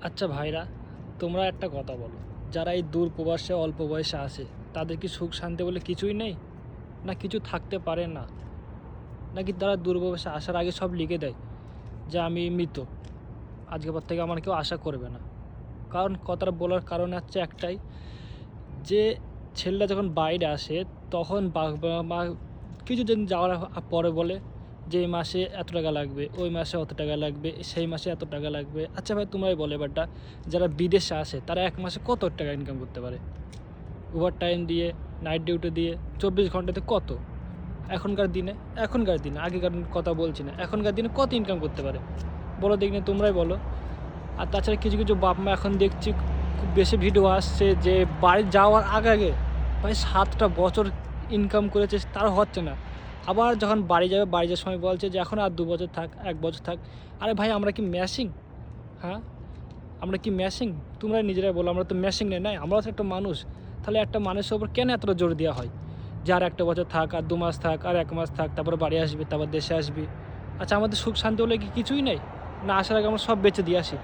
আচ্ছা ভাইরা, তোমরা একটা কথা বলো, যারা এই দূর প্রবাসে অল্প বয়সে আসে তাদের কি সুখ শান্তি বলে কিছুই নেই? না কিছু থাকতে পারে না? নাকি তারা দূর প্রবাসে আসার আগে সব লিখে দেয় যে আমি মৃত, আজকের পর থেকে আমার কেউ আশা করবে না? কারণ কথাটা বলার কারণ হচ্ছে একটাই, যে ছেলেটা যখন বাইরে আসে তখন মা কিছুদিন যাওয়ার পরে বলে যে এই মাসে এত টাকা লাগবে, ওই মাসে অত টাকা লাগবে, সেই মাসে এত টাকা লাগবে। আচ্ছা ভাই, তোমরাই বলো এবারটা, যারা বিদেশে আসে তারা এক মাসে কত টাকা ইনকাম করতে পারে? ওভার টাইম দিয়ে, নাইট ডিউটি দিয়ে 24 ঘন্টাতে কত? এখনকার দিনে আগেকার কথা বলছি না, এখনকার দিনে কত ইনকাম করতে পারে বলো দেখি, তোমরাই বলো। আর তাছাড়া কিছু কিছু বাপ মা এখন দেখছি খুব বেশি ভিডিও আসছে যে বাড়ি যাওয়ার আগে আগে ভাই 7টা বছর ইনকাম করেছে, তারও হচ্ছে না। আবার যখন বাড়ি যাবে, বাড়ি যাওয়ার সময় বলছে যে এখন আর 2 বছর থাক, 1 বছর থাক। আরে ভাই, আমরা কি ম্যাশিং? হ্যাঁ, আমরা কি ম্যাশিং? তোমরা নিজেরাই বলো, আমরা তো ম্যাশিং নাই, আমরাও তো একটা মানুষ। তাহলে একটা মানুষের ওপর কেন এতটা জোর দেওয়া হয় যে আর 1 বছর থাক, আর 2 মাস থাক, আর 1 মাস থাক, তারপর বাড়ি আসবি, তারপর দেশে আসবি? আচ্ছা, আমাদের সুখ শান্তি বলে কি কিছুই নেই? না আসার আগে আমরা সব বেঁচে দিয়ে আসি?